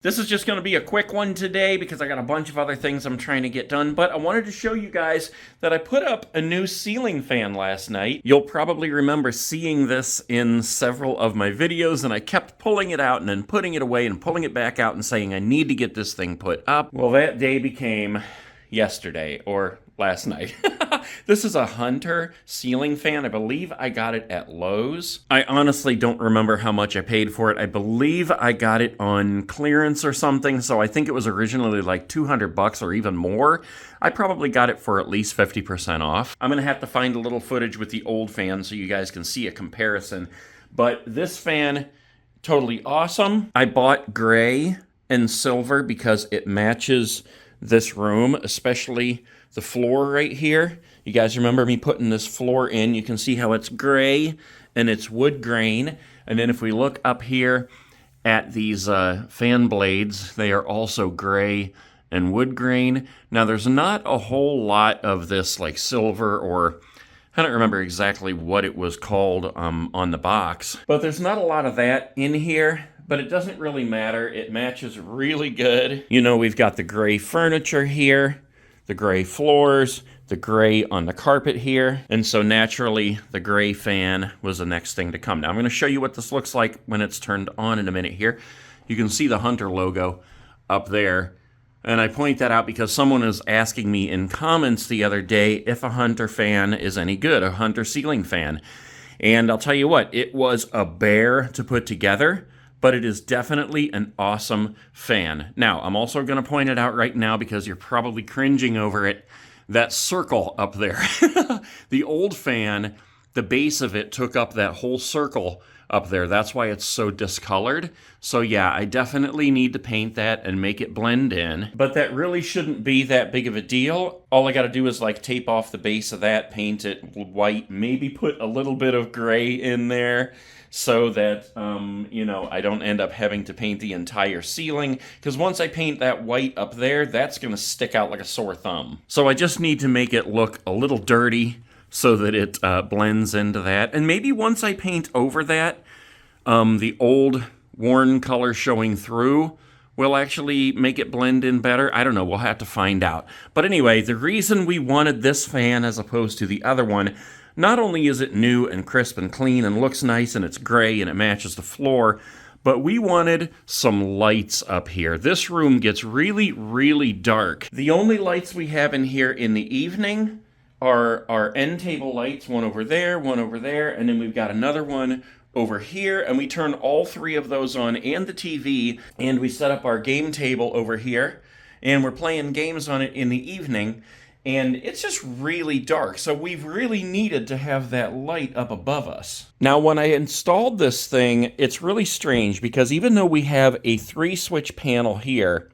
This is just going to be a quick one today because I got a bunch of other things I'm trying to get done, but I wanted to show you guys that I put up a new ceiling fan last night. You'll probably remember seeing this in several of my videos, and I kept pulling it out and then putting it away and pulling it back out and saying I need to get this thing put up. Well, that day became yesterday, or last night. This is a Hunter ceiling fan. I believe I got it at Lowe's. I honestly don't remember how much I paid for it. I believe I got it on clearance or something, so I think it was originally like $200 or even more. I probably got it for at least 50% off. I'm gonna have to find a little footage with the old fan so you guys can see a comparison. But this fan, totally awesome. I bought gray and silver because it matches this room, especially the floor right here. You guys remember me putting this floor in. You can see how it's gray and it's wood grain. And then if we look up here at these fan blades, they are also gray and wood grain. Now there's not a whole lot of this like silver, or I don't remember exactly what it was called on the box, but there's not a lot of that in here. But it doesn't really matter. It matches really good. You know, we've got the gray furniture here, the gray floors, the gray on the carpet here. And so naturally, the gray fan was the next thing to come. Now I'm gonna show you what this looks like when it's turned on in a minute here. You can see the Hunter logo up there. And I point that out because someone was asking me in comments the other day if a Hunter fan is any good, a Hunter ceiling fan. And I'll tell you what, it was a bear to put together, but it is definitely an awesome fan. Now, I'm also going to point it out right now because you're probably cringing over it. That circle up there. The old fan, the base of it took up that whole circle up there. That's why it's so discolored. So yeah, I definitely need to paint that and make it blend in. But that really shouldn't be that big of a deal. All I got to do is like tape off the base of that, paint it white, maybe put a little bit of gray in there, so that, you know, I don't end up having to paint the entire ceiling, because once I paint that white up there, that's going to stick out like a sore thumb. So I just need to make it look a little dirty so that it blends into that. And maybe once I paint over that, the old worn color showing through will actually make it blend in better. I don't know, we'll have to find out. But anyway, the reason we wanted this fan as opposed to the other one, not only is it new and crisp and clean and looks nice and it's gray and it matches the floor, but we wanted some lights up here. This room gets really, really dark. The only lights we have in here in the evening are our end table lights, one over there, and then we've got another one over here, and we turn all three of those on and the TV, and we set up our game table over here, and we're playing games on it in the evening. And it's just really dark, so we've really needed to have that light up above us. Now, when I installed this thing, it's really strange because even though we have a 3-switch panel here,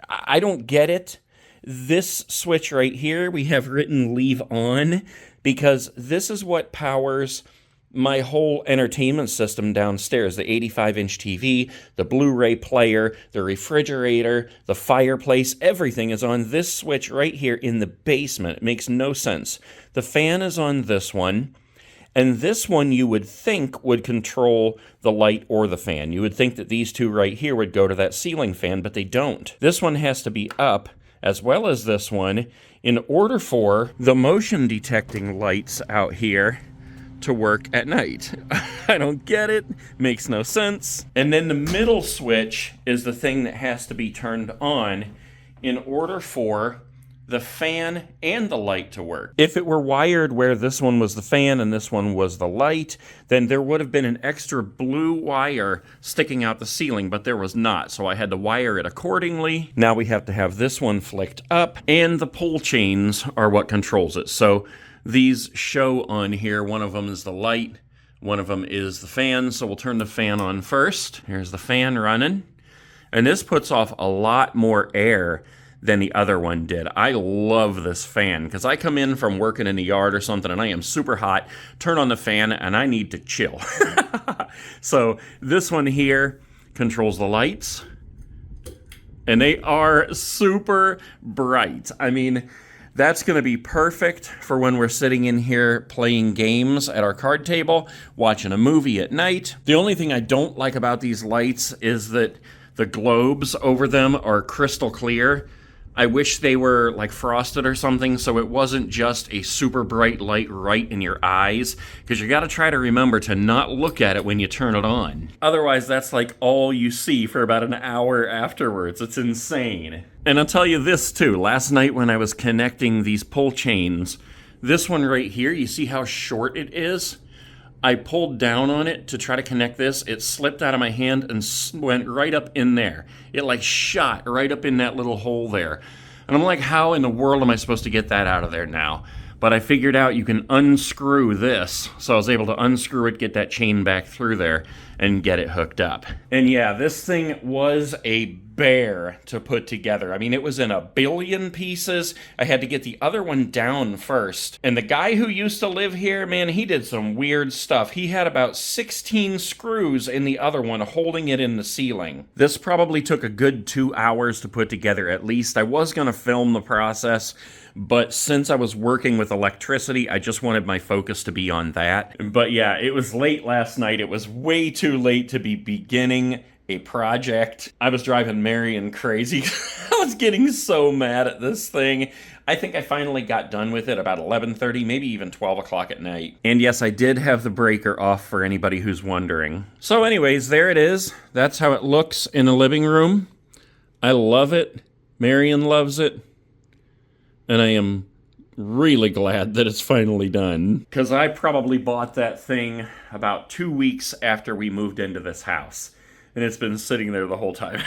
I don't get it. This switch right here, we have written leave on, because this is what powers my whole entertainment system downstairs. The 85-inch TV, the Blu-ray player, the refrigerator, the fireplace, everything is on this switch right here in the basement. It makes no sense. The fan is on this one, and this one you would think would control the light or the fan. You would think that these two right here would go to that ceiling fan, but they don't. This one has to be up, as well as this one, in order for the motion detecting lights out here to work at night. I don't get it. Makes no sense. And then the middle switch is the thing that has to be turned on in order for the fan and the light to work. If it were wired where this one was the fan and this one was the light, then there would have been an extra blue wire sticking out the ceiling, but there was not, so I had to wire it accordingly. Now we have to have this one flicked up, and the pull chains are what controls it. So these show on here, one of them is the light, one of them is the fan, so we'll turn the fan on first. Here's the fan running, and this puts off a lot more air than the other one did. I love this fan because I come in from working in the yard or something and I am super hot, turn on the fan, and I need to chill. So this one here controls the lights, and they are super bright. I mean, that's going to be perfect for when we're sitting in here playing games at our card table, watching a movie at night. The only thing I don't like about these lights is that The globes over them are crystal clear. I wish they were like frosted or something so it wasn't just a super bright light right in your eyes, because you got to try to remember to not look at it when you turn it on. Otherwise, that's like all you see for about an hour afterwards. It's insane. And I'll tell you this too, last night when I was connecting these pull chains, this one right here, you see how short it is? I pulled down on it to try to connect this. It slipped out of my hand and went right up in there. It like shot right up in that little hole there. And I'm like, how in the world am I supposed to get that out of there now? But I figured out you can unscrew this. So I was able to unscrew it, get that chain back through there, and get it hooked up. And yeah, this thing was a bear to put together. I mean, it was in a billion pieces. I had to get the other one down first. And the guy who used to live here, man, he did some weird stuff. He had about 16 screws in the other one holding it in the ceiling. This probably took a good 2 hours to put together at least. I was going to film the process, but since I was working with electricity, I just wanted my focus to be on that. But yeah, it was late last night. It was way too late to be beginning a project. I was driving Marion crazy. I was getting so mad at this thing. I think I finally got done with it about 11:30, maybe even 12 o'clock at night. And yes, I did have the breaker off for anybody who's wondering. So anyways, there it is. That's how it looks in a living room. I love it. Marion loves it. And I am really glad that it's finally done. Because I probably bought that thing about 2 weeks after we moved into this house. And it's been sitting there the whole time.